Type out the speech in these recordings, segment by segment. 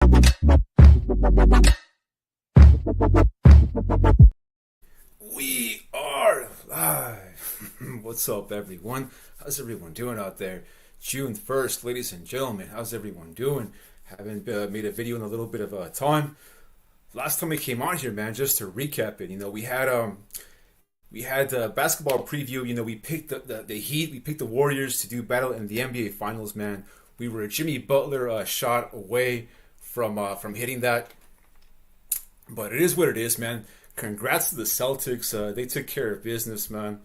We are live. What's up, everyone? How's everyone doing out there? June 1st, ladies and gentlemen. How's everyone doing? Haven't made a video in a little bit of time. Last time we came on here, man, just to recap it, we had a basketball preview. We picked the Heat, we picked the Warriors to do battle in the NBA Finals, man. We were a Jimmy Butler shot away from hitting that, but it is what it is, man. Congrats to the Celtics. They took care of business, man.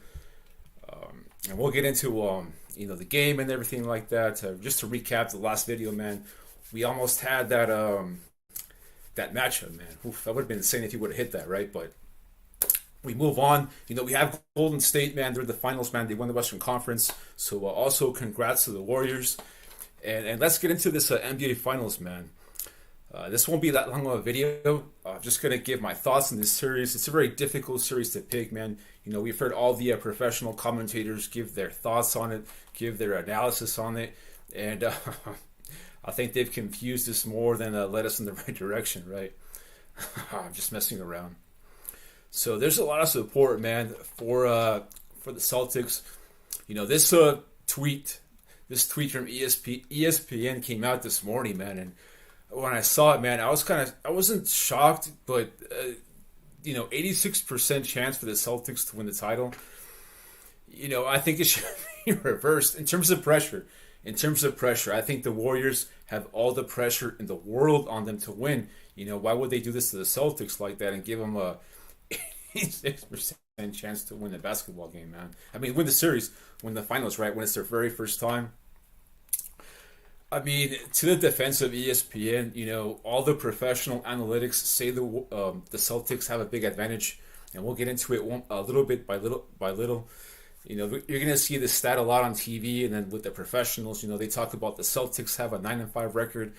And we'll get into the game and everything like that. Just to recap the last video, man, we almost had that matchup, man. Oof, that would have been insane if you would have hit that, right? But we move on. We have Golden State, man. They're the finals, man. They won the Western Conference. So also congrats to the Warriors. And let's get into this NBA Finals, man. This won't be that long of a video. I'm just going to give my thoughts on this series. It's a very difficult series to pick, man. We've heard all the professional commentators give their thoughts on it, give their analysis on it. And I think they've confused us more than led us in the right direction, right? I'm just messing around. So there's a lot of support, man, for the Celtics. This tweet from ESPN came out this morning, man, and when I saw it, man, I wasn't shocked, but 86% chance for the Celtics to win the title. I think it should be reversed in terms of pressure. I think the Warriors have all the pressure in the world on them to win. Why would they do this to the Celtics like that and give them a 86% chance to win the basketball game, man? I mean, win the series, win the finals, right? When it's their very first time. I mean, to the defense of ESPN, all the professional analytics say the Celtics have a big advantage, and we'll get into it a little bit by little. You're going to see this stat a lot on TV, and then with the professionals, they talk about the Celtics have a 9-5 record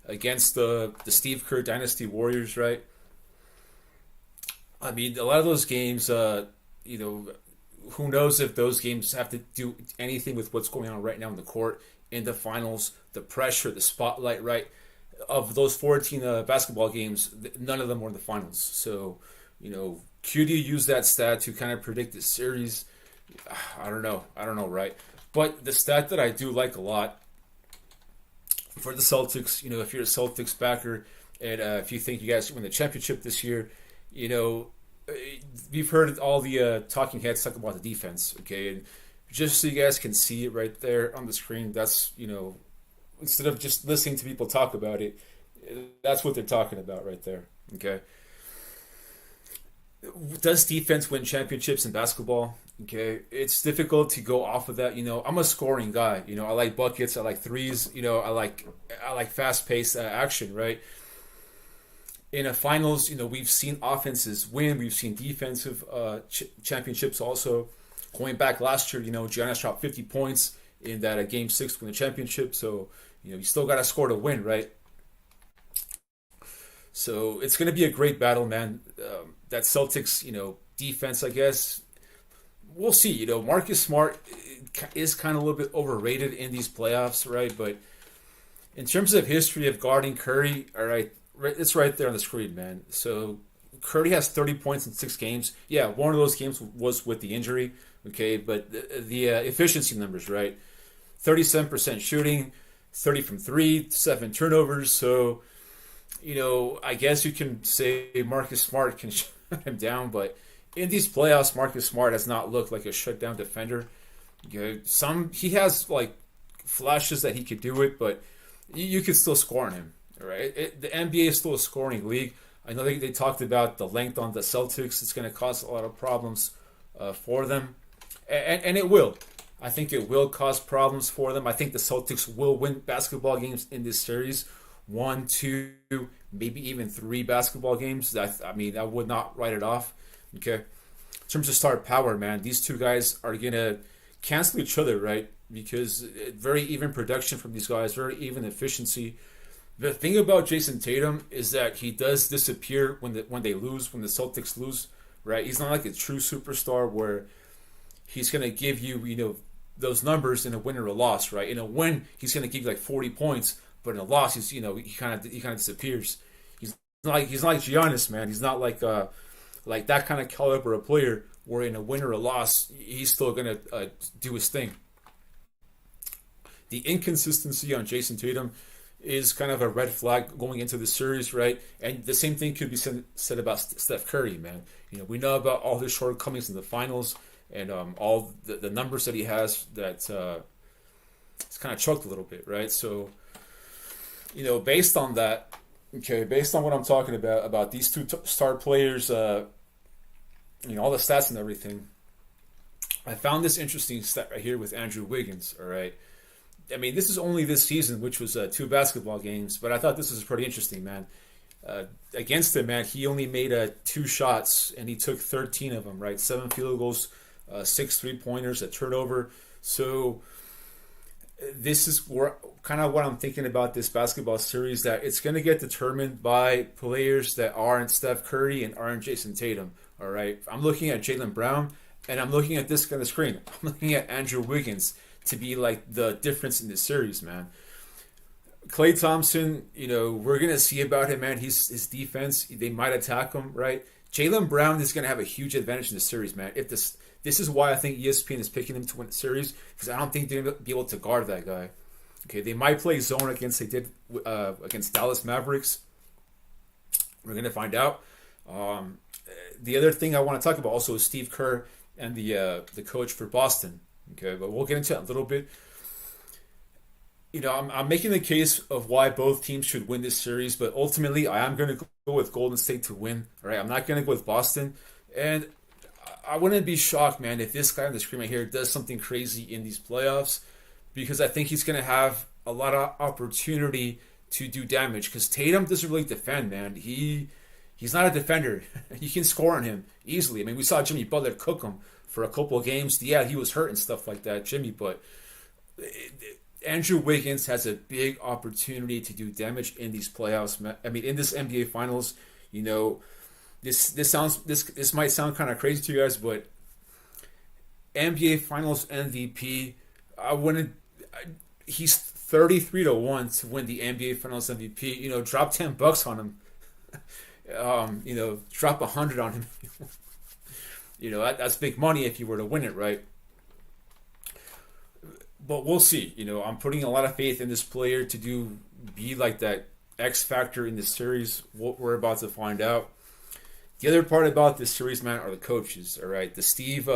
against the Steve Kerr Dynasty Warriors, right? I mean, a lot of those games, who knows if those games have to do anything with what's going on right now in the court. In the finals, the pressure, the spotlight, right? Of those 14 basketball games, none of them were in the finals. So, could you use that stat to kind of predict the series? I don't know, right? But the stat that I do like a lot for the Celtics, if you're a Celtics backer, and if you think you guys win the championship this year, we've heard all the talking heads talk about the defense, okay? And just so you guys can see it right there on the screen, that's, instead of just listening to people talk about it, that's what they're talking about right there, okay? Does defense win championships in basketball? Okay, it's difficult to go off of that. I'm a scoring guy. I like buckets, I like threes. I like fast-paced action, right? In a finals, we've seen offenses win. We've seen defensive championships also. Going back last year, Giannis dropped 50 points in that Game 6 to win the championship. So, you still got to score to win, right? So it's going to be a great battle, man. That Celtics, defense, I guess, we'll see. Marcus Smart is kind of a little bit overrated in these playoffs, right? But in terms of history of guarding Curry, all right, it's right there on the screen, man. So Curry has 30 points in 6 games. Yeah, one of those games was with the injury, okay? But the efficiency numbers, right? 37% shooting, 30 from 3, 7 turnovers. So, I guess you can say Marcus Smart can shut him down, but in these playoffs, Marcus Smart has not looked like a shutdown defender. He has like flashes that he could do it, but you could still score on him. Right? The NBA is still a scoring league. I know they talked about the length on the Celtics. It's going to cause a lot of problems for them, and it will. I think it will cause problems for them. I think the Celtics will win basketball games in this series. 1, 2, maybe even 3 basketball games. I would not write it off. Okay. In terms of star power, man, these two guys are going to cancel each other, right? Because very even production from these guys, very even efficiency. The thing about Jason Tatum is that he does disappear when they lose, when the Celtics lose, right? He's not like a true superstar where he's going to give you, those numbers in a win or a loss, right? In a win, he's going to give you like 40 points, but in a loss, he kind of disappears. He's not like Giannis, man. He's not like that kind of caliber of player where in a win or a loss, he's still gonna do his thing. The inconsistency on Jason Tatum is kind of a red flag going into the series, right? And the same thing could be said about Steph Curry, man. We know about all his shortcomings in the finals and all the numbers that he has that it's kind of choked a little bit, right? So, based on that, okay, based on what I'm talking about these two star players, all the stats and everything, I found this interesting stat right here with Andrew Wiggins, all right? I mean, this is only this season, which was 2 basketball games, but I thought this was pretty interesting, man. Against him, man, he only made 2 shots, and he took 13 of them, right? 7 field goals, 6 3-pointers, a turnover. So this is kind of what I'm thinking about this basketball series, that it's going to get determined by players that aren't Steph Curry and aren't Jason Tatum, all right? I'm looking at Jaylen Brown, and I'm looking at this kind of screen. I'm looking at Andrew Wiggins to be like the difference in this series, man. Klay Thompson, we're gonna see about him, man. His defense, they might attack him, right? Jaylen Brown is gonna have a huge advantage in the series, man. If this is why I think ESPN is picking him to win the series, because I don't think they're gonna be able to guard that guy. Okay, they might play zone against against Dallas Mavericks. We're gonna find out. The other thing I want to talk about also is Steve Kerr and the coach for Boston. Okay, but we'll get into that a little bit. I'm making the case of why both teams should win this series, but ultimately I am going to go with Golden State to win. All right, I'm not going to go with Boston, and I wouldn't be shocked, man, if this guy on the screen right here does something crazy in these playoffs, because I think he's going to have a lot of opportunity to do damage. Because Tatum doesn't really defend, man. He's not a defender. You can score on him easily. I mean, we saw Jimmy Butler cook him for a couple of games. Yeah, he was hurt and stuff like that, Jimmy, but Andrew Wiggins has a big opportunity to do damage in these playoffs. I mean, in this NBA Finals, this might sound kind of crazy to you guys, but NBA Finals MVP, he's 33-1 to win the NBA Finals MVP. Drop $10 on him. Drop 100 on him. That's big money if you were to win it, right? But we'll see. I'm putting a lot of faith in this player to be like that X factor in this series. What we're about to find out. The other part about this series, man, are the coaches. All right, the Steve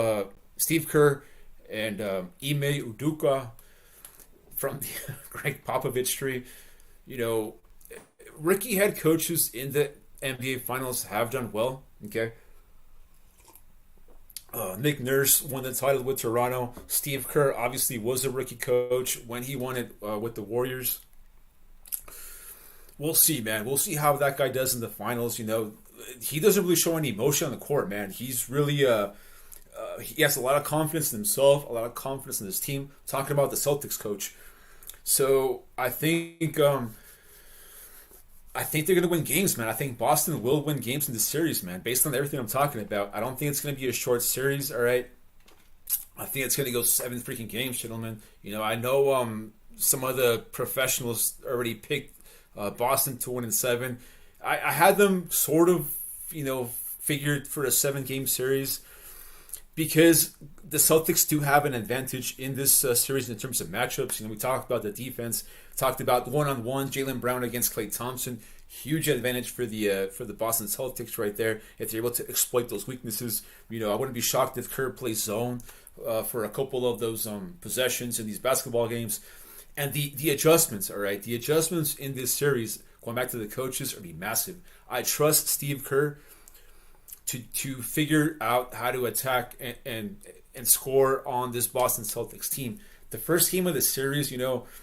Kerr and Ime Udoka from the Greg Popovich tree. Rookie head coaches in the NBA Finals have done well. Okay. Nick Nurse won the title with Toronto. Steve Kerr obviously was a rookie coach when he won it with the Warriors. We'll see, man. We'll see how that guy does in the finals. He doesn't really show any emotion on the court, man. He's really he has a lot of confidence in himself, a lot of confidence in his team. Talking about the Celtics coach, so I think they're going to win games, man. I think Boston will win games in this series, man. Based on everything I'm talking about, I don't think it's going to be a short series. All right, I think it's going to go 7 freaking games, gentlemen. I know some of the professionals already picked Boston to win in 7. I had them sort of, figured for a 7-game series because the Celtics do have an advantage in this series in terms of matchups. We talked about the defense, talked about one-on-one Jaylen Brown against Klay Thompson. Huge advantage for the Boston Celtics right there if they're able to exploit those weaknesses. I wouldn't be shocked if Kerr plays zone for a couple of those possessions in these basketball games. And the adjustments, all right, the adjustments in this series, going back to the coaches, are be massive. I trust Steve Kerr to figure out how to attack and score on this Boston Celtics team. The first game of the series,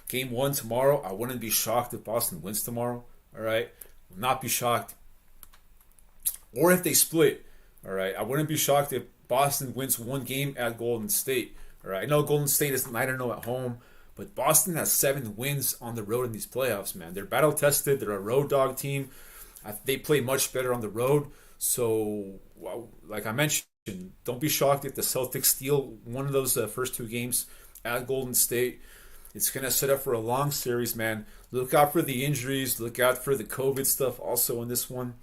game 1 tomorrow, I wouldn't be shocked if Boston wins tomorrow, all right? Will not be shocked. Or if they split, all right? I wouldn't be shocked if Boston wins 1 game at Golden State, all right? I know Golden State is 9-0 at home, but Boston has 7 wins on the road in these playoffs, man. They're battle-tested. They're a road dog team. They play much better on the road. So, like I mentioned, don't be shocked if the Celtics steal one of those first 2 games at Golden State. It's going to set up for a long series, man. Look out for the injuries. Look out for the COVID stuff also in this one.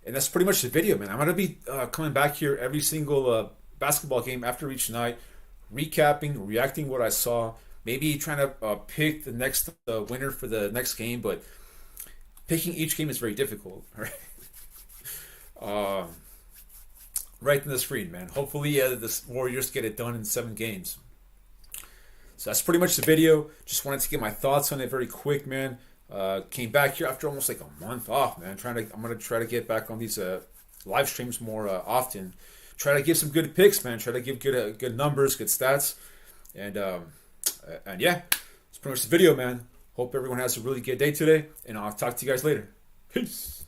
And that's pretty much the video, man. I'm going to be coming back here every single basketball game after each night, recapping, reacting what I saw, maybe trying to pick the next winner for the next game, but picking each game is very difficult, right? Right in the screen, man. Hopefully the Warriors get it done in 7 games. So that's pretty much the video. Just wanted to get my thoughts on it very quick, man. Came back here after almost like a month off, man. I'm gonna try to get back on these live streams more often. Try to give some good picks, man. Try to give good numbers, good stats, and yeah, that's pretty much the video, man. Hope everyone has a really good day today, and I'll talk to you guys later. Peace.